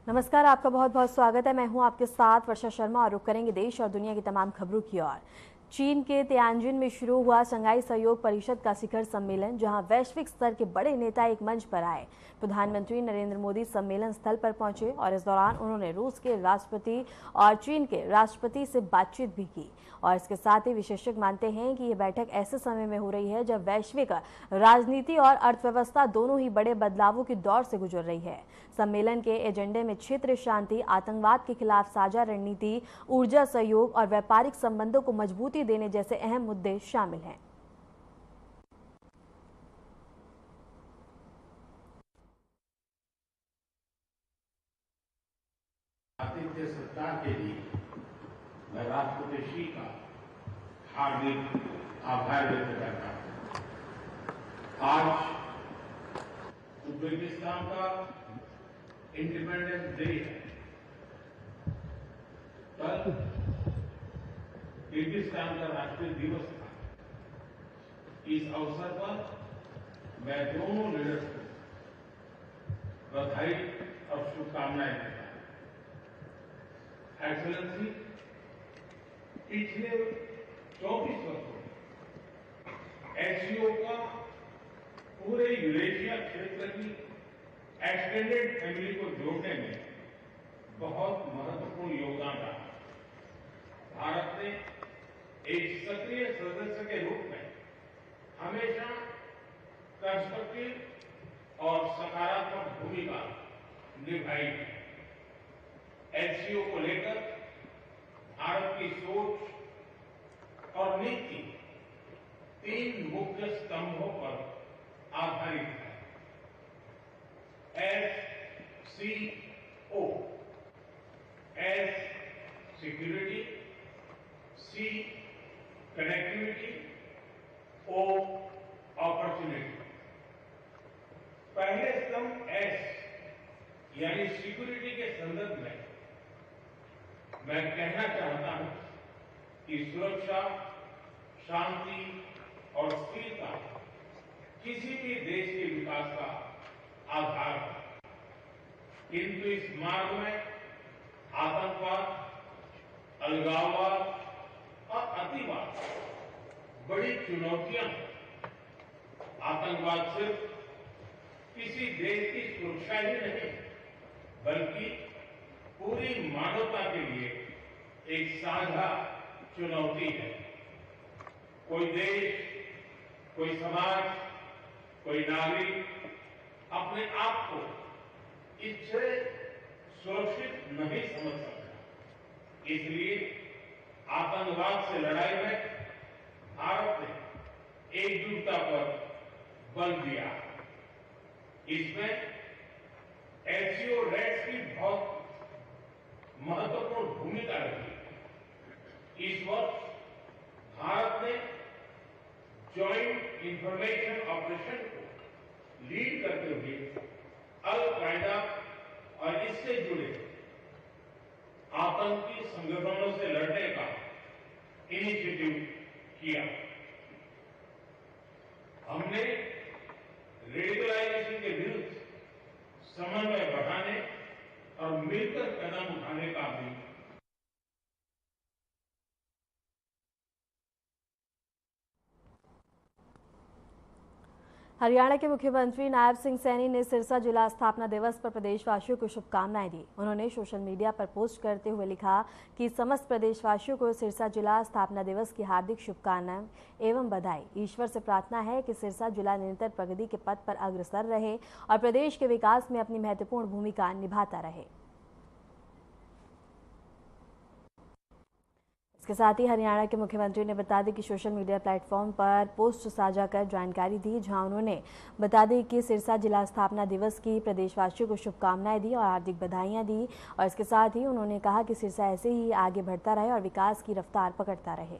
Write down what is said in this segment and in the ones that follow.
नमस्कार, आपका बहुत बहुत स्वागत है। मैं हूं आपके साथ वर्षा शर्मा और रुक करेंगे देश और दुनिया की तमाम खबरों की ओर। चीन के तियानजिन में शुरू हुआ शंघाई सहयोग परिषद का शिखर सम्मेलन, जहां वैश्विक स्तर के बड़े नेता एक मंच पर आए। प्रधानमंत्री नरेंद्र मोदी सम्मेलन स्थल पर पहुंचे और इस दौरान उन्होंने रूस के राष्ट्रपति और चीन के राष्ट्रपति से बातचीत भी की। और इसके साथ ही विशेषज्ञ मानते हैं कि ये बैठक ऐसे समय में हो रही है जब वैश्विक राजनीति और अर्थव्यवस्था दोनों ही बड़े बदलावों की दौर से गुजर रही है। सम्मेलन के एजेंडे में क्षेत्रीय शांति, आतंकवाद के खिलाफ साझा रणनीति, ऊर्जा सहयोग और व्यापारिक संबंधों को मजबूती देने जैसे अहम मुद्दे शामिल हैं। आतिथ्य सत्कार के लिए मैं राष्ट्रपति शी का हार्दिक आभार व्यक्त करता हूं। आज उज्बेकिस्तान का इंडिपेंडेंस डे है। कल किर्गिस्तान का राष्ट्रीय दिवस था। इस अवसर पर मैं दोनों लीडर्स को बधाई और शुभकामनाएं देता हूं। एक्सेलेंसी, पिछले 24 वर्षों में एससीओ का पूरे यूरेशिया क्षेत्र की एक्सटेंडेड फैमिली को जोड़ने में बहुत महत्वपूर्ण योगदान रहा। भारत ने एक सक्रिय सदस्य के रूप में हमेशा कंस्ट्रक्टिव और सकारात्मक भूमिका निभाई है। एससीओ को लेकर भारत की सोच और नीति 3 मुख्य स्तंभों पर आधारित है। एससीओ, एस सिक्योरिटी, सी कनेक्टिविटी, ओ अपॉर्चुनिटी। पहले स्तंभ एस यानी सिक्योरिटी के संदर्भ में मैं कहना चाहता हूं कि सुरक्षा, शांति और स्थिरता किसी भी देश के विकास का आधार है। किंतु इस मार्ग में आतंकवाद, अलगाववाद और अतिवाद बड़ी चुनौतियां हैं। आतंकवाद सिर्फ किसी देश की सुरक्षा ही नहीं, बल्कि पूरी मानवता के लिए एक साझा चुनौती है। कोई देश, कोई समाज, कोई नागरिक अपने आप को इससे सुरक्षित नहीं समझ सकता। इसलिए आतंकवाद से लड़ाई में भारत ने एकजुटता पर बल दिया। इसमें एससीओ रेड्स की बहुत महत्वपूर्ण भूमिका रही। इस वर्ष भारत ने जॉइंट इंफॉर्मेशन ऑपरेशन को लीड करते हुए अल कायदा और इससे जुड़े आतंकी संगठनों से लड़ने का इनिशिएटिव किया। हमने रेडिकलाइजेशन के विरुद्ध समन्वय बढ़ाने और मिलकर कदम उठाने का भी हरियाणा के मुख्यमंत्री नायब सिंह सैनी ने सिरसा जिला स्थापना दिवस पर प्रदेशवासियों को शुभकामनाएं दी। उन्होंने सोशल मीडिया पर पोस्ट करते हुए लिखा कि समस्त प्रदेशवासियों को सिरसा जिला स्थापना दिवस की हार्दिक शुभकामनाएं एवं बधाई। ईश्वर से प्रार्थना है कि सिरसा जिला निरंतर प्रगति के पथ पर अग्रसर रहे और प्रदेश के विकास में अपनी महत्वपूर्ण भूमिका निभाता रहे। इसके साथ ही हरियाणा के मुख्यमंत्री ने बता दी कि सोशल मीडिया प्लेटफॉर्म पर पोस्ट साझा कर जानकारी दी, जहां उन्होंने बता दी कि सिरसा जिला स्थापना दिवस की प्रदेशवासियों को शुभकामनाएं दी और हार्दिक बधाइयां दी। और इसके साथ ही उन्होंने कहा कि सिरसा ऐसे ही आगे बढ़ता रहे और विकास की रफ्तार पकड़ता रहे।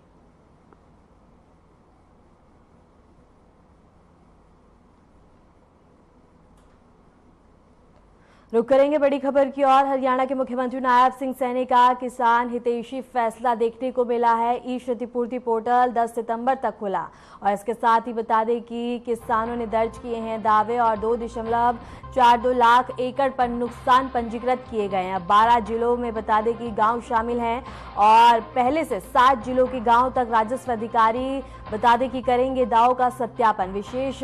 रुक करेंगे बड़ी खबर की ओर। हरियाणा के मुख्यमंत्री नायब सिंह सैनी का किसान हितैषी फैसला देखने को मिला है। ई क्षतिपूर्ति पोर्टल 10 सितंबर तक खुला और इसके साथ ही बता दें कि किसानों ने दर्ज किए हैं दावे और 2.42 लाख एकड़ पर नुकसान पंजीकृत किए गए हैं। 12 जिलों में बता दें कि गांव शामिल हैं और पहले से 7 जिलों के गांव तक राजस्व अधिकारी बता दें कि करेंगे दावों का सत्यापन। विशेष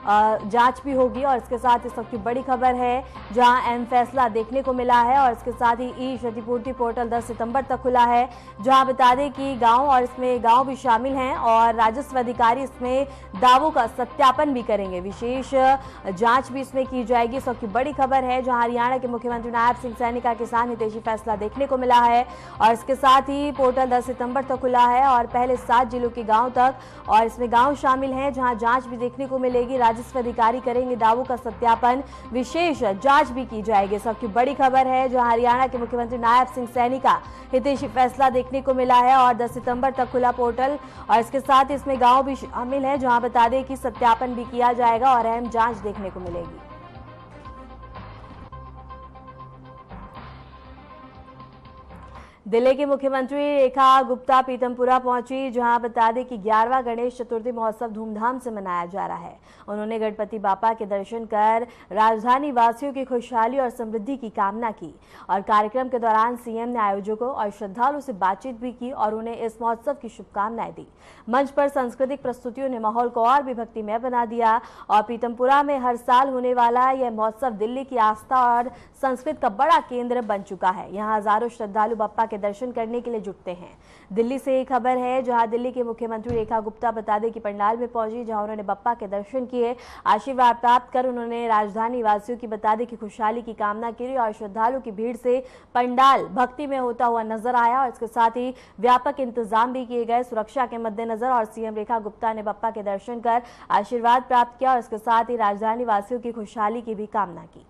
जांच भी होगी और इसके साथ इस वक्त की बड़ी खबर है जहां अहम फैसला देखने को मिला है और इसके साथ ही ई क्षतिपूर्ति पोर्टल 10 सितंबर तक खुला है जहां बता दें कि गांव और इसमें गांव भी शामिल हैं और राजस्व अधिकारी इसमें दावों का सत्यापन भी करेंगे। विशेष जांच भी इसमें की जाएगी। इस वक्त की बड़ी खबर है जहां हरियाणा के मुख्यमंत्री नायब सिंह सैनी का किसान हितैषी फैसला देखने को मिला है और इसके साथ ही पोर्टल 10 सितंबर तक खुला है और पहले 7 जिलों के गांव तक और इसमें गांव शामिल हैं जहां जांच भी देखने को मिलेगी। राजस्व अधिकारी करेंगे दावों का सत्यापन। विशेष जांच भी की जाएगी। सबकी बड़ी खबर है जहां हरियाणा के मुख्यमंत्री नायब सिंह सैनी का हितैषी फैसला देखने को मिला है और 10 सितंबर तक खुला पोर्टल और इसके साथ इसमें गांव भी शामिल है जहां बता दें कि सत्यापन भी किया जाएगा और अहम जांच देखने को मिलेगी। दिल्ली की मुख्यमंत्री रेखा गुप्ता पीतमपुरा पहुंची जहां बता दें कि 11वां गणेश चतुर्थी महोत्सव धूमधाम से मनाया जा रहा है। उन्होंने गणपति बापा के दर्शन कर राजधानी वासियों की खुशहाली और समृद्धि की कामना की और कार्यक्रम के दौरान सीएम ने आयोजकों और श्रद्धालुओं से बातचीत भी की और उन्हें इस महोत्सव की शुभकामनाएं दी। मंच पर सांस्कृतिक प्रस्तुतियों ने माहौल को और भी भक्तिमय बना दिया और पीतमपुरा में हर साल होने वाला यह महोत्सव दिल्ली की आस्था और संस्कृति का बड़ा केंद्र बन चुका है। यहाँ हजारों श्रद्धालु बापा के दर्शन करने के लिए जुटते हैं। दिल्ली से एक खबर है जहां दिल्ली के मुख्यमंत्री रेखा गुप्ता बता दें कि पंडाल में पहुंची जहां उन्होंने बप्पा के दर्शन किए, आशीर्वाद प्राप्त कर उन्होंने राजधानी वासियों की बता दें कि खुशहाली की कामना की और श्रद्धालुओं की भीड़ से पंडाल भक्ति में होता हुआ नजर आया और इसके साथ ही व्यापक इंतजाम भी किए गए सुरक्षा के मद्देनजर और सीएम रेखा गुप्ता ने बप्पा के दर्शन कर आशीर्वाद प्राप्त किया और इसके साथ ही राजधानी वासियों की खुशहाली की भी कामना की।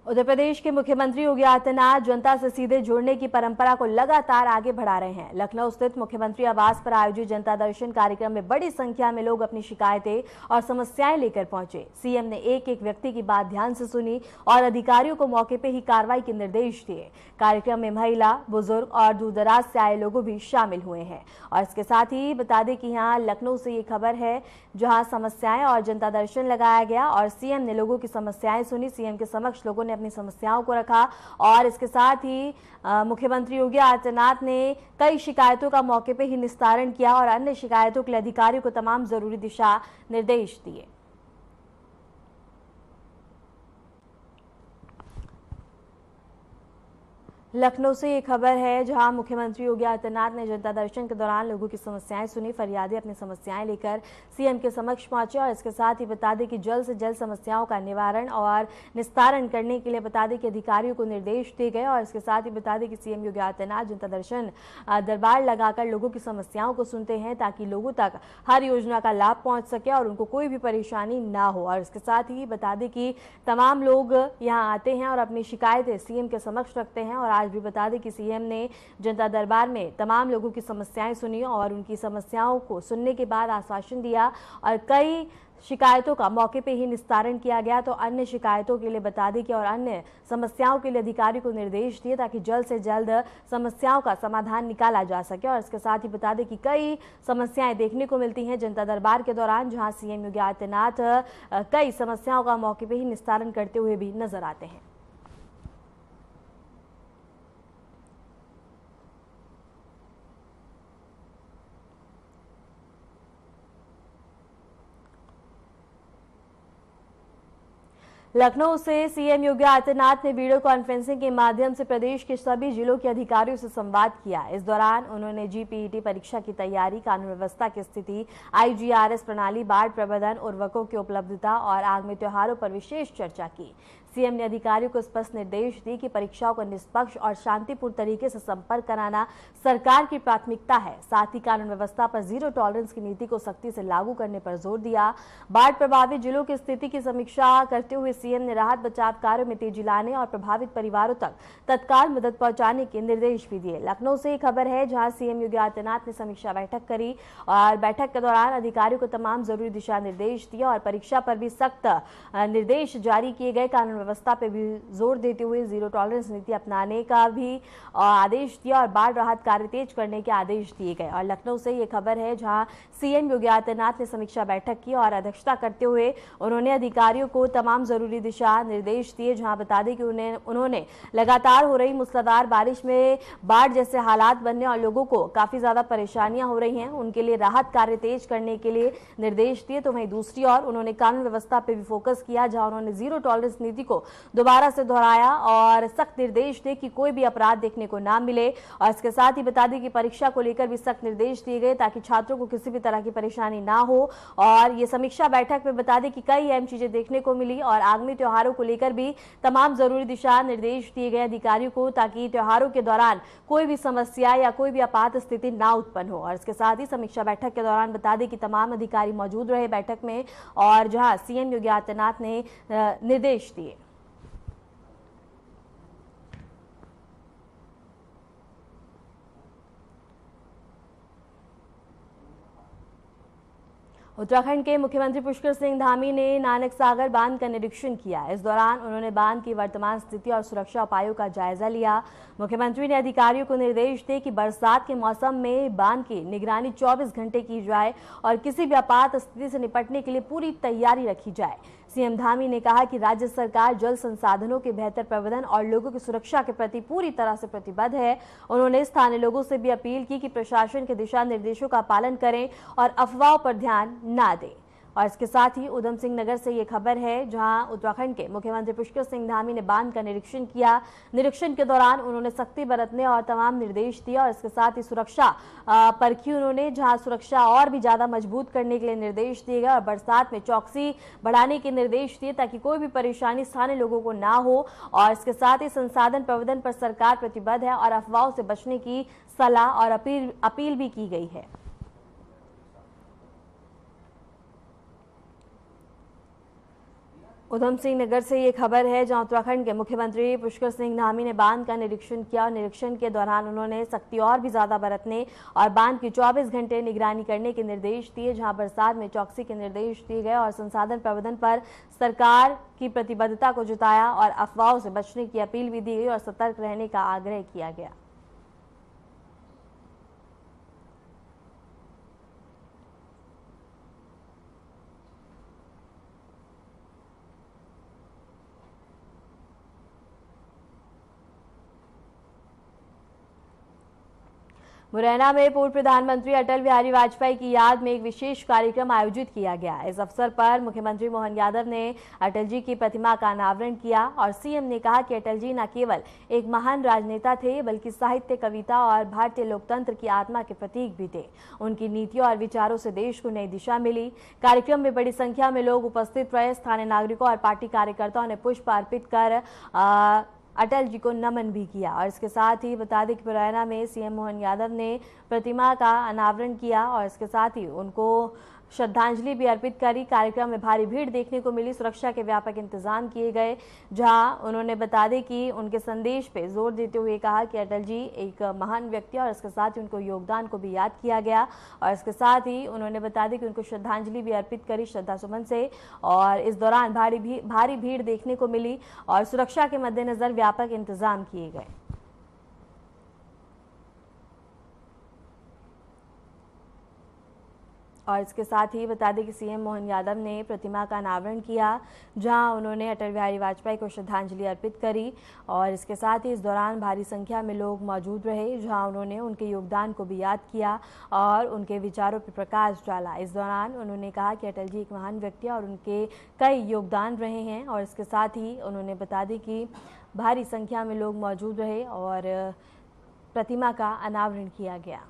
उत्तर प्रदेश के मुख्यमंत्री योगी आदित्यनाथ जनता से सीधे जुड़ने की परंपरा को लगातार आगे बढ़ा रहे हैं। लखनऊ स्थित मुख्यमंत्री आवास पर आयोजित जनता दर्शन कार्यक्रम में बड़ी संख्या में लोग अपनी शिकायतें और समस्याएं लेकर पहुंचे। सीएम ने एक एक व्यक्ति की बात ध्यान से सुनी और अधिकारियों को मौके पर ही कार्रवाई के निर्देश दिए। कार्यक्रम में महिला, बुजुर्ग और दूरदराज से आए लोग भी शामिल हुए हैं और इसके साथ ही बता दें कि यहाँ लखनऊ से ये खबर है जहां समस्याएं और जनता दर्शन लगाया गया और सीएम ने लोगों की समस्याएं सुनी। सीएम के समक्ष लोगों ने अपनी समस्याओं को रखा और इसके साथ ही मुख्यमंत्री योगी आदित्यनाथ ने कई शिकायतों का मौके पर ही निस्तारण किया और अन्य शिकायतों के लिए अधिकारियों को तमाम जरूरी दिशा निर्देश दिए। लखनऊ से ये खबर है जहां मुख्यमंत्री योगी आदित्यनाथ ने जनता दर्शन के दौरान लोगों की समस्याएं सुनी। फरियादी अपनी समस्याएं लेकर सीएम के समक्ष पहुंचे और इसके साथ ही बता दें कि जल्द से जल्द समस्याओं का निवारण और निस्तारण करने के लिए बता दें कि अधिकारियों को निर्देश दिए गए और इसके साथ ही बता दें कि सीएम योगी आदित्यनाथ जनता दर्शन दरबार लगाकर लोगों की समस्याओं को सुनते हैं ताकि लोगों तक हर योजना का लाभ पहुंच सके और उनको कोई भी परेशानी ना हो। और इसके साथ ही बता दें कि तमाम लोग यहाँ आते हैं और अपनी शिकायतें सीएम के समक्ष रखते हैं और आज भी बता दें कि सीएम ने जनता दरबार में तमाम लोगों की समस्याएं सुनी और उनकी समस्याओं को सुनने के बाद आश्वासन दिया और कई शिकायतों का मौके पे ही निस्तारण किया गया। तो अन्य शिकायतों के लिए बता दें कि और अन्य समस्याओं के लिए अधिकारी को निर्देश दिए ताकि जल्द से जल्द समस्याओं का समाधान निकाला जा सके। और इसके साथ ही बता दें कि कई समस्याएं देखने को मिलती हैं जनता दरबार के दौरान जहां सीएम योगी आदित्यनाथ कई समस्याओं का मौके पे ही निस्तारण करते हुए भी नजर आते हैं। लखनऊ से सीएम योगी आदित्यनाथ ने वीडियो कॉन्फ्रेंसिंग के माध्यम से प्रदेश के सभी जिलों के अधिकारियों से संवाद किया। इस दौरान उन्होंने जीपीईटी परीक्षा की तैयारी, कानून व्यवस्था की स्थिति, आईजीआरएस प्रणाली, बाढ़ प्रबंधन, उर्वरकों की उपलब्धता और आगामी त्योहारों पर विशेष चर्चा की। सीएम ने अधिकारियों को स्पष्ट निर्देश दिए कि परीक्षाओं को निष्पक्ष और शांतिपूर्ण तरीके से संपन्न कराना सरकार की प्राथमिकता है। साथ ही कानून व्यवस्था पर जीरो टॉलरेंस की नीति को सख्ती से लागू करने पर जोर दिया। बाढ़ प्रभावित जिलों की स्थिति की समीक्षा करते हुए सीएम ने राहत बचाव कार्यों में तेजी लाने और प्रभावित परिवारों तक तत्काल मदद पहुंचाने के निर्देश भी दिए। लखनऊ से खबर है, जहां सीएम योगी आदित्यनाथ ने समीक्षा बैठक करी और बैठक के दौरान अधिकारियों को तमाम जरूरी दिशा निर्देश दिए और परीक्षा पर भी सख्त निर्देश जारी किए गए। कानून व्यवस्था पर भी जोर देते हुए जीरो टॉलरेंस नीति अपनाने का भी आदेश दिया और बाढ़ राहत कार्य तेज करने के आदेश दिए गए। और लखनऊ से ये खबर है, जहां सीएम योगी आदित्यनाथ ने समीक्षा बैठक की और अध्यक्षता करते हुए उन्होंने अधिकारियों को तमाम जरूरी दिशा निर्देश दिए। जहां बता दें कि उन्होंने लगातार हो रही मूसलाधार बारिश में बाढ़ जैसे हालात बनने और लोगों को काफी ज्यादा परेशानियां हो रही हैं, उनके लिए राहत कार्य तेज करने के लिए निर्देश दिए। तो वहीं दूसरी ओर उन्होंने कानून व्यवस्था पर भी फोकस किया, जहां उन्होंने जीरो टॉलरेंस नीति को दोबारा से दोहराया और सख्त निर्देश दिए कि कोई भी अपराध देखने को ना मिले। और इसके साथ ही बता दें कि परीक्षा को लेकर भी सख्त निर्देश दिए गए ताकि छात्रों को किसी भी तरह की परेशानी ना हो। और ये समीक्षा बैठक में बता दें कि कई अहम चीजें देखने को मिली और आगामी त्योहारों को लेकर भी तमाम जरूरी दिशा निर्देश दिए गए अधिकारियों को, ताकि त्योहारों के दौरान कोई भी समस्या या कोई भी आपात स्थिति ना उत्पन्न हो। और इसके साथ ही समीक्षा बैठक के दौरान बता दें कि तमाम अधिकारी मौजूद रहे बैठक में और जहां सीएम योगी आदित्यनाथ ने निर्देश दिए। उत्तराखंड के मुख्यमंत्री पुष्कर सिंह धामी ने नानक सागर बांध का निरीक्षण किया। इस दौरान उन्होंने बांध की वर्तमान स्थिति और सुरक्षा उपायों का जायजा लिया। मुख्यमंत्री ने अधिकारियों को निर्देश दिए कि बरसात के मौसम में बांध की निगरानी 24 घंटे की जाए और किसी भी आपात स्थिति से निपटने के लिए पूरी तैयारी रखी जाए। सीएम धामी ने कहा कि राज्य सरकार जल संसाधनों के बेहतर प्रबंधन और लोगों की सुरक्षा के प्रति पूरी तरह से प्रतिबद्ध है। उन्होंने स्थानीय लोगों से भी अपील की कि प्रशासन के दिशा निर्देशों का पालन करें और अफवाहों पर ध्यान ना दें। और इसके साथ ही उधम सिंह नगर से ये खबर है, जहां उत्तराखंड के मुख्यमंत्री पुष्कर सिंह धामी ने बांध का निरीक्षण किया। निरीक्षण के दौरान उन्होंने सख्ती बरतने और तमाम निर्देश दिए और इसके साथ ही सुरक्षा परखी उन्होंने, जहां सुरक्षा और भी ज्यादा मजबूत करने के लिए निर्देश दिए गए और बरसात में चौकसी बढ़ाने के निर्देश दिए ताकि कोई भी परेशानी स्थानीय लोगों को ना हो। और इसके साथ ही संसाधन प्रबंधन पर सरकार प्रतिबद्ध है और अफवाहों से बचने की सलाह और अपील भी की गई है। उधम सिंह नगर से ये खबर है, जहां उत्तराखंड के मुख्यमंत्री पुष्कर सिंह धामी ने बांध का निरीक्षण किया और निरीक्षण के दौरान उन्होंने सख्ती और भी ज्यादा बरतने और बांध की 24 घंटे निगरानी करने के निर्देश दिए। जहां बरसात में चौकसी के निर्देश दिए गए और संसाधन प्रबंधन पर सरकार की प्रतिबद्धता को जताया और अफवाहों से बचने की अपील भी दी गई और सतर्क रहने का आग्रह किया गया। मुरैना में पूर्व प्रधानमंत्री अटल बिहारी वाजपेयी की याद में एक विशेष कार्यक्रम आयोजित किया गया। इस अवसर पर मुख्यमंत्री मोहन यादव ने अटल जी की प्रतिमा का अनावरण किया और सीएम ने कहा कि अटल जी न केवल एक महान राजनेता थे, बल्कि साहित्य, कविता और भारतीय लोकतंत्र की आत्मा के प्रतीक भी थे। उनकी नीतियों और विचारों से देश को नई दिशा मिली। कार्यक्रम में बड़ी संख्या में लोग उपस्थित रहे। स्थानीय नागरिकों और पार्टी कार्यकर्ताओं ने पुष्प अर्पित कर अटल जी को नमन भी किया। और इसके साथ ही बता दें कि मुरैना में सीएम मोहन यादव ने प्रतिमा का अनावरण किया और इसके साथ ही उनको श्रद्धांजलि भी अर्पित करी। कार्यक्रम में भारी भीड़ देखने को मिली। सुरक्षा के व्यापक इंतजाम किए गए, जहां उन्होंने बता दें कि उनके संदेश पे जोर देते हुए कहा कि अटल जी एक महान व्यक्ति और इसके साथ ही उनको योगदान को भी याद किया गया। और इसके साथ ही उन्होंने बता दें कि उनको श्रद्धांजलि भी अर्पित करी श्रद्धा सुमन से। और इस दौरान भारी भीड़ देखने को मिली और सुरक्षा के मद्देनजर व्यापक इंतजाम किए गए। और इसके साथ ही बता दें कि सीएम मोहन यादव ने प्रतिमा का अनावरण किया, जहां उन्होंने अटल बिहारी वाजपेयी को श्रद्धांजलि अर्पित करी। और इसके साथ ही इस दौरान भारी संख्या में लोग मौजूद रहे, जहां उन्होंने उनके योगदान को भी याद किया और उनके विचारों पर प्रकाश डाला। इस दौरान उन्होंने कहा कि अटल जी एक महान व्यक्ति और उनके कई योगदान रहे हैं। और इसके साथ ही उन्होंने बता दी कि भारी संख्या में लोग मौजूद रहे और प्रतिमा का अनावरण किया गया।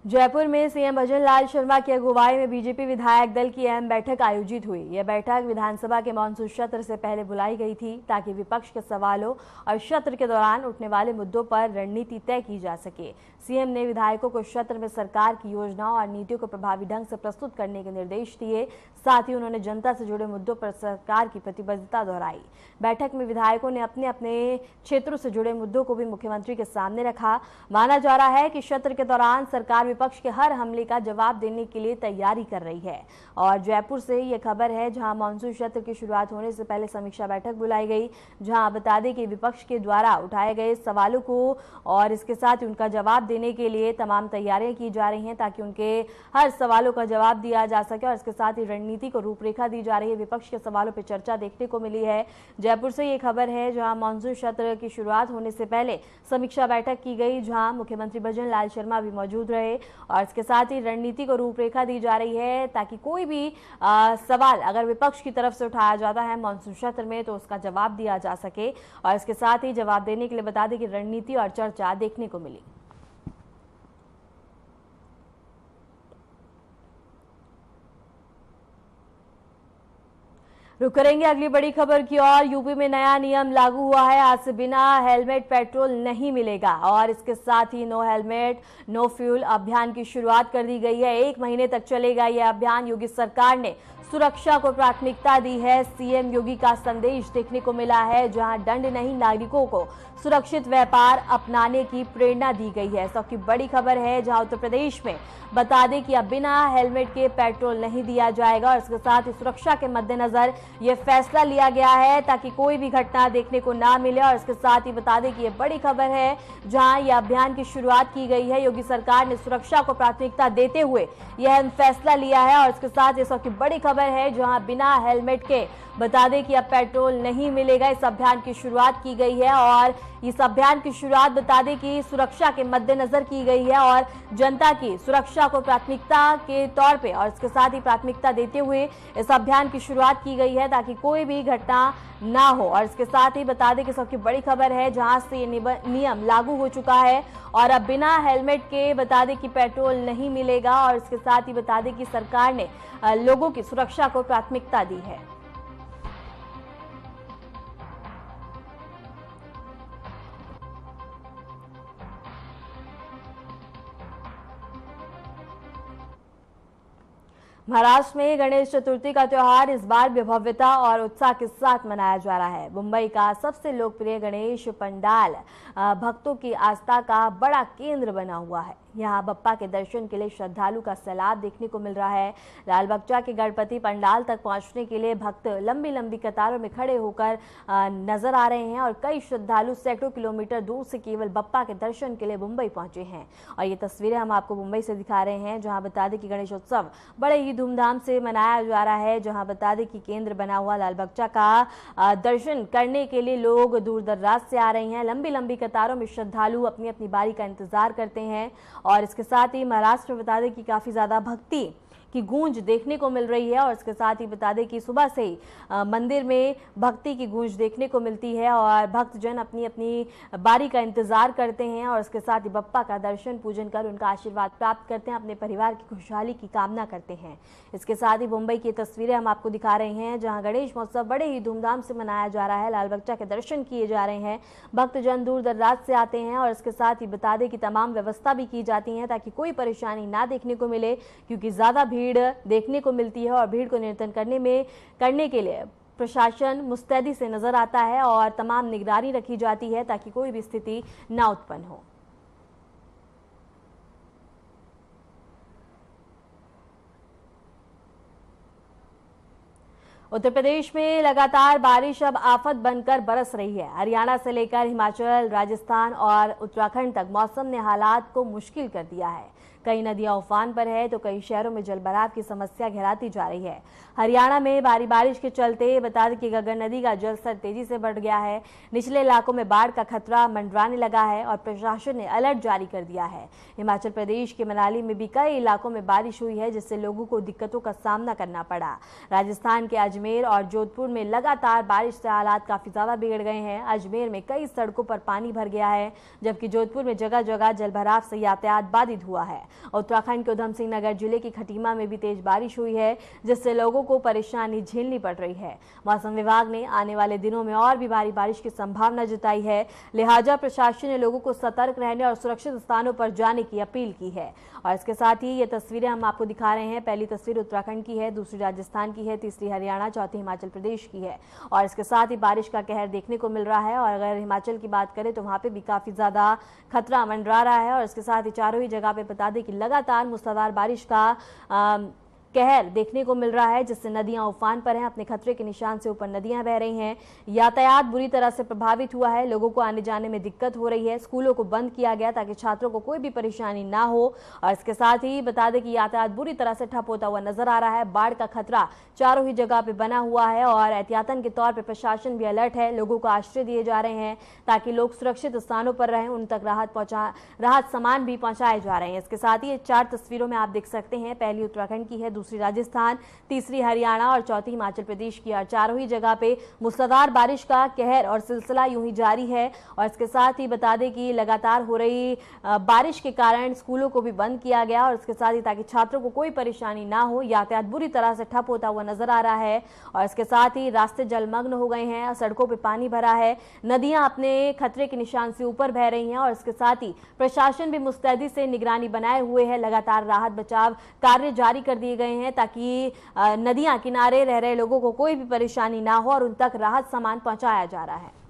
जयपुर में सीएम भजनलाल शर्मा की अगुवाई में बीजेपी विधायक दल की अहम बैठक आयोजित हुई। यह बैठक विधानसभा के मानसून सत्र से पहले बुलाई गई थी ताकि विपक्ष के सवालों और सत्र के दौरान उठने वाले मुद्दों पर रणनीति तय की जा सके। सीएम ने विधायकों को सत्र में सरकार की योजनाओं और नीतियों को प्रभावी ढंग से प्रस्तुत करने के निर्देश दिए। साथ ही उन्होंने जनता से जुड़े मुद्दों पर सरकार की प्रतिबद्धता दोहराई। बैठक में विधायकों ने अपने अपने क्षेत्रों से जुड़े मुद्दों को भी मुख्यमंत्री के सामने रखा। माना जा रहा है कि सत्र के दौरान सरकार विपक्ष के हर हमले का जवाब देने के लिए तैयारी कर रही है। और जयपुर से ये खबर है, जहां मानसून सत्र की शुरुआत होने से पहले समीक्षा बैठक बुलाई गई, जहां बता दें कि विपक्ष के द्वारा उठाए गए सवालों को और इसके साथ ही उनका जवाब देने के लिए तमाम तैयारियां की जा रही हैं ताकि उनके हर सवालों का जवाब दिया जा सके। और इसके साथ ही रणनीति को रूपरेखा दी जा रही है। विपक्ष के सवालों पर चर्चा देखने को मिली है। जयपुर से ये खबर है, जहां मानसून सत्र की शुरुआत होने से पहले समीक्षा बैठक की गई, जहां मुख्यमंत्री भजनलाल शर्मा भी मौजूद रहे। और इसके साथ ही रणनीति को रूपरेखा दी जा रही है ताकि कोई भी सवाल अगर विपक्ष की तरफ से उठाया जाता है मानसून सत्र में तो उसका जवाब दिया जा सके। और इसके साथ ही जवाब देने के लिए बता दें कि रणनीति और चर्चा देखने को मिली। रुक करेंगे अगली बड़ी खबर की ओर। यूपी में नया नियम लागू हुआ है। आज से बिना हेलमेट पेट्रोल नहीं मिलेगा और इसके साथ ही नो हेलमेट नो फ्यूल अभियान की शुरुआत कर दी गई है। 1 महीने तक चलेगा यह अभियान। योगी सरकार ने सुरक्षा को प्राथमिकता दी है। सीएम योगी का संदेश देखने को मिला है, जहां दंड नहीं, नागरिकों को सुरक्षित व्यापार अपनाने की प्रेरणा दी गई है। सबकी बड़ी खबर है, जहां उत्तर प्रदेश में बता दें कि अब बिना हेलमेट के पेट्रोल नहीं दिया जाएगा। और इसके साथ ही सुरक्षा के मद्देनजर यह फैसला लिया गया है ताकि कोई भी घटना देखने को ना मिले। और इसके साथ ही बता दें कि यह बड़ी खबर है, जहां यह अभियान की शुरुआत की गई है। योगी सरकार ने सुरक्षा को प्राथमिकता देते हुए यह फैसला लिया है। और इसके साथ ही सबकी बड़ी खबर है, जहां बिना हेलमेट के बता दें कि अब पेट्रोल नहीं मिलेगा। इस अभियान की शुरुआत की गई है और इस अभियान की शुरुआत बता दें कि सुरक्षा के मद्देनजर की गई है और जनता की सुरक्षा को प्राथमिकता के तौर पे और इसके साथ ही प्राथमिकता देते हुए इस अभियान की शुरुआत की गई है ताकि कोई भी घटना ना हो। और इसके साथ ही बता दें कि सबकी बड़ी खबर है, जहां से ये नियम लागू हो चुका है और अब बिना हेलमेट के बता दें कि पेट्रोल नहीं मिलेगा। और इसके साथ ही बता दें कि सरकार ने लोगों की सुरक्षा को प्राथमिकता दी है। महाराष्ट्र में गणेश चतुर्थी का त्योहार इस बार भव्यता और उत्साह के साथ मनाया जा रहा है। मुंबई का सबसे लोकप्रिय गणेश पंडाल भक्तों की आस्था का बड़ा केंद्र बना हुआ है। यहाँ बप्पा के दर्शन के लिए श्रद्धालु का सैलाब देखने को मिल रहा है। लालबगचा के गणपति पंडाल तक पहुंचने के लिए भक्त लंबी लंबी कतारों में खड़े होकर नजर आ रहे हैं और कई श्रद्धालु सैकड़ों किलोमीटर दूर से केवल बप्पा के दर्शन के लिए मुंबई पहुंचे हैं। और ये तस्वीरें हम आपको मुंबई से दिखा रहे हैं, जहाँ बता दें कि गणेशोत्सव बड़े ही धूमधाम से मनाया जा रहा है। जहाँ बता दें कि केंद्र बना हुआ लालबगचा का दर्शन करने के लिए लोग दूर दराज से आ रहे हैं। लंबी लंबी कतारों में श्रद्धालु अपनी अपनी बारी का इंतजार करते हैं। और इसके साथ ही महाराष्ट्र में बता दें कि काफी ज्यादा भक्ति की गूंज देखने को मिल रही है। और इसके साथ ही बता दें कि सुबह से ही मंदिर में भक्ति की गूंज देखने को मिलती है और भक्तजन अपनी अपनी बारी का इंतजार करते हैं और इसके साथ ही बप्पा का दर्शन पूजन कर उनका आशीर्वाद प्राप्त करते हैं, अपने परिवार की खुशहाली की कामना करते हैं। इसके साथ ही मुंबई की तस्वीरें हम आपको दिखा रहे हैं, जहाँ गणेश महोत्सव बड़े ही धूमधाम से मनाया जा रहा है। लालबगचा के दर्शन किए जा रहे हैं, भक्तजन दूर दराज से आते हैं और इसके साथ ही बता दें कि तमाम व्यवस्था भी की जाती है ताकि कोई परेशानी ना देखने को मिले, क्योंकि ज्यादा भीड़ देखने को मिलती है और भीड़ को नियंत्रण करने के लिए प्रशासन मुस्तैदी से नजर आता है और तमाम निगरानी रखी जाती है ताकि कोई भी स्थिति ना उत्पन्न हो। उत्तर प्रदेश में लगातार बारिश अब आफत बनकर बरस रही है। हरियाणा से लेकर हिमाचल, राजस्थान और उत्तराखंड तक मौसम ने हालात को मुश्किल कर दिया है। कई नदियां उफान पर है तो कई शहरों में जलभराव की समस्या घेराती जा रही है। हरियाणा में भारी बारिश के चलते बता दें कि गगन नदी का जलस्तर तेजी से बढ़ गया है। निचले इलाकों में बाढ़ का खतरा मंडराने लगा है और प्रशासन ने अलर्ट जारी कर दिया है। हिमाचल प्रदेश के मनाली में भी कई इलाकों में बारिश हुई है, जिससे लोगों को दिक्कतों का सामना करना पड़ा। राजस्थान के अजमेर और जोधपुर में लगातार बारिश से हालात काफी ज्यादा बिगड़ गए हैं। अजमेर में कई सड़कों पर पानी भर गया है, जबकि जोधपुर में जगह जगह जलभराव से यातायात बाधित हुआ है। उत्तराखंड के उधम सिंह नगर जिले की खटीमा में भी तेज बारिश हुई है, जिससे लोगों को परेशानी झेलनी पड़ रही है। मौसम विभाग ने आने वाले दिनों में और भी भारी बारिश की संभावना जताई है, लिहाजा प्रशासन ने लोगों को सतर्क रहने और सुरक्षित स्थानों पर जाने की अपील की है। और इसके साथ ही ये तस्वीरें हम आपको दिखा रहे हैं। पहली तस्वीर उत्तराखंड की है, दूसरी राजस्थान की है, तीसरी हरियाणा, चौथी हिमाचल प्रदेश की है। और इसके साथ ही बारिश का कहर देखने को मिल रहा है। और अगर हिमाचल की बात करें तो वहां पे भी काफी ज्यादा खतरा मंडरा रहा है। और इसके साथ ही चारों ही जगह पे बता दें कि लगातार मूसलाधार बारिश का कहर देखने को मिल रहा है, जिससे नदियां उफान पर हैं, अपने खतरे के निशान से ऊपर नदियां बह रही हैं। यातायात बुरी तरह से प्रभावित हुआ है, लोगों को आने जाने में दिक्कत हो रही है। स्कूलों को बंद किया गया ताकि छात्रों को कोई भी परेशानी ना हो। और इसके साथ ही बता दें कि यातायात बुरी तरह से ठप होता हुआ नजर आ रहा है। बाढ़ का खतरा चारों ही जगह पे बना हुआ है और एहतियातन के तौर पर प्रशासन भी अलर्ट है। लोगों को आश्रय दिए जा रहे हैं ताकि लोग सुरक्षित स्थानों पर रहें, उन तक राहत सामान भी पहुंचाए जा रहे हैं। इसके साथ ही 4 तस्वीरों में आप देख सकते हैं, पहली उत्तराखंड की है, दूसरी राजस्थान, तीसरी हरियाणा और चौथी हिमाचल प्रदेश की। और चारों ही जगह पे मूसलाधार बारिश का कहर और सिलसिला यूं ही जारी है। और इसके साथ ही बता दें कि लगातार हो रही बारिश के कारण स्कूलों को भी बंद किया गया और इसके साथ ही ताकि छात्रों को कोई परेशानी ना हो। यातायात बुरी तरह से ठप होता हुआ नजर आ रहा है और इसके साथ ही रास्ते जलमग्न हो गए हैं, सड़कों पर पानी भरा है, नदियां अपने खतरे के निशान से ऊपर बह रही हैं। और इसके साथ ही प्रशासन भी मुस्तैदी से निगरानी बनाए हुए है। लगातार राहत बचाव कार्य जारी कर दिए गए हैं ताकि नदियां किनारे रह रहे लोगों को कोई भी परेशानी ना हो और उन तक राहत सामान पहुंचाया जा रहा है।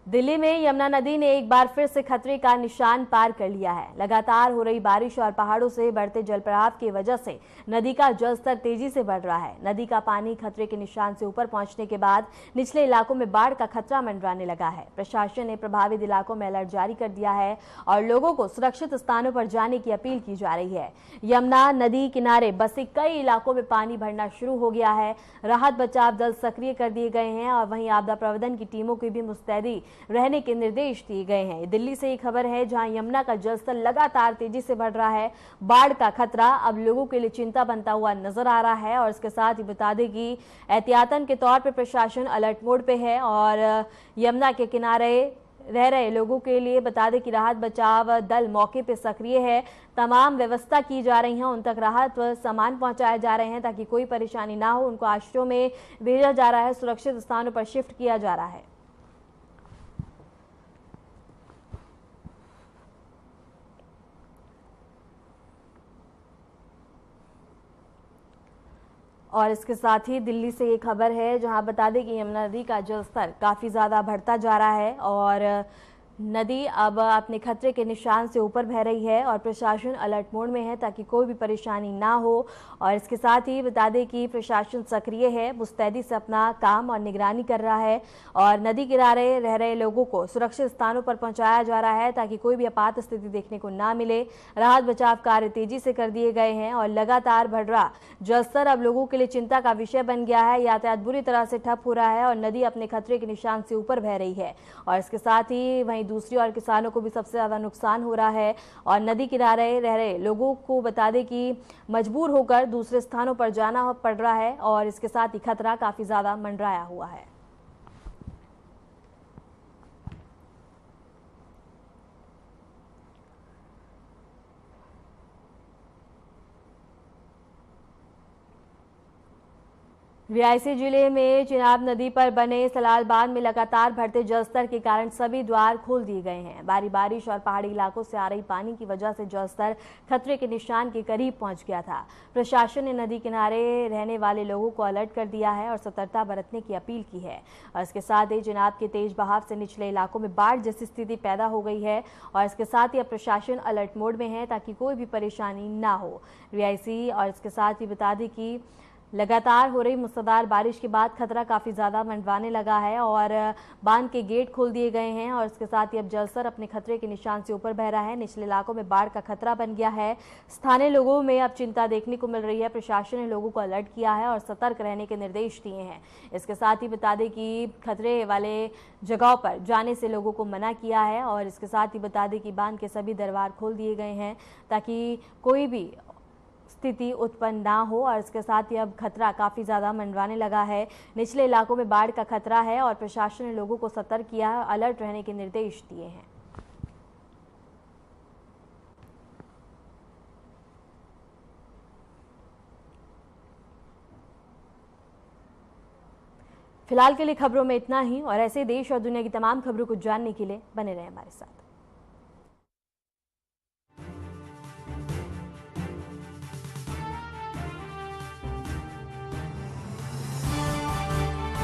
दिल्ली में यमुना नदी ने एक बार फिर से खतरे का निशान पार कर लिया है। लगातार हो रही बारिश और पहाड़ों से बढ़ते जलप्रवाह की वजह से नदी का जलस्तर तेजी से बढ़ रहा है। नदी का पानी खतरे के निशान से ऊपर पहुंचने के बाद निचले इलाकों में बाढ़ का खतरा मंडराने लगा है। प्रशासन ने प्रभावित इलाकों में अलर्ट जारी कर दिया है और लोगों को सुरक्षित स्थानों पर जाने की अपील की जा रही है। यमुना नदी किनारे बसे कई इलाकों में पानी भरना शुरू हो गया है। राहत बचाव दल सक्रिय कर दिए गए हैं और वहीं आपदा प्रबंधन की टीमों की भी मुस्तैदी रहने के निर्देश दिए गए हैं। दिल्ली से एक खबर है जहां यमुना का जलस्तर लगातार तेजी से बढ़ रहा है। बाढ़ का खतरा अब लोगों के लिए चिंता बनता हुआ नजर आ रहा है। और इसके साथ ही बता दें कि एहतियातन के तौर पर प्रशासन अलर्ट मोड पे है और यमुना के किनारे रह रहे लोगों के लिए बता दें कि राहत बचाव दल मौके पे सक्रिय है। तमाम व्यवस्था की जा रही है, उन तक राहत व सामान पहुंचाए जा रहे हैं ताकि कोई परेशानी ना हो। उनको आश्रयों में भेजा जा रहा है, सुरक्षित स्थानों पर शिफ्ट किया जा रहा है। और इसके साथ ही दिल्ली से ये खबर है जहां बता दें कि यमुना नदी का जलस्तर काफ़ी ज़्यादा बढ़ता जा रहा है और नदी अब अपने खतरे के निशान से ऊपर बह रही है और प्रशासन अलर्ट मोड में है ताकि कोई भी परेशानी ना हो। और इसके साथ ही बता दें कि प्रशासन सक्रिय है, मुस्तैदी से अपना काम और निगरानी कर रहा है और नदी किनारे रह रहे लोगों को सुरक्षित स्थानों पर पहुंचाया जा रहा है ताकि कोई भी आपात स्थिति देखने को ना मिले। राहत बचाव कार्य तेजी से कर दिए गए हैं और लगातार बढ़ रहा जलस्तर अब लोगों के लिए चिंता का विषय बन गया है। यातायात बुरी तरह से ठप हो रहा है और नदी अपने खतरे के निशान से ऊपर बह रही है। और इसके साथ ही वहीं दूसरी ओर किसानों को भी सबसे ज्यादा नुकसान हो रहा है और नदी किनारे रह रहे लोगों को बता दें कि मजबूर होकर दूसरे स्थानों पर जाना पड़ रहा है और इसके साथ ही खतरा काफी ज्यादा मंडराया हुआ है। रियासी जिले में चिनाब नदी पर बने सलाल बांध में लगातार बढ़ते जलस्तर के कारण सभी द्वार खोल दिए गए हैं। भारी बारिश और पहाड़ी इलाकों से आ रही पानी की वजह से जलस्तर खतरे के निशान के करीब पहुंच गया था। प्रशासन ने नदी किनारे रहने वाले लोगों को अलर्ट कर दिया है और सतर्कता बरतने की अपील की है। और इसके साथ ही चिनाब के तेज बहाव से निचले इलाकों में बाढ़ जैसी स्थिति पैदा हो गई है और इसके साथ ही अब प्रशासन अलर्ट मोड में है ताकि कोई भी परेशानी ना हो। रियासी और इसके साथ ही बता दें कि लगातार हो रही मूसलाधार बारिश के बाद खतरा काफ़ी ज़्यादा मंडराने लगा है और बांध के गेट खोल दिए गए हैं और इसके साथ ही अब जलस्तर अपने खतरे के निशान से ऊपर बह रहा है। निचले इलाकों में बाढ़ का खतरा बन गया है। स्थानीय लोगों में अब चिंता देखने को मिल रही है। प्रशासन ने लोगों को अलर्ट किया है और सतर्क रहने के निर्देश दिए हैं। इसके साथ ही बता दें कि खतरे वाले जगहों पर जाने से लोगों को मना किया है और इसके साथ ही बता दें कि बांध के सभी दरवार खोल दिए गए हैं ताकि कोई भी स्थिति उत्पन्न ना हो। और इसके साथ ही अब खतरा काफ़ी ज़्यादा मंडराने लगा है। निचले इलाकों में बाढ़ का खतरा है और प्रशासन ने लोगों को सतर्क किया है, अलर्ट रहने के निर्देश दिए हैं। फिलहाल के लिए खबरों में इतना ही और ऐसे देश और दुनिया की तमाम खबरों को जानने के लिए बने रहें हमारे साथ।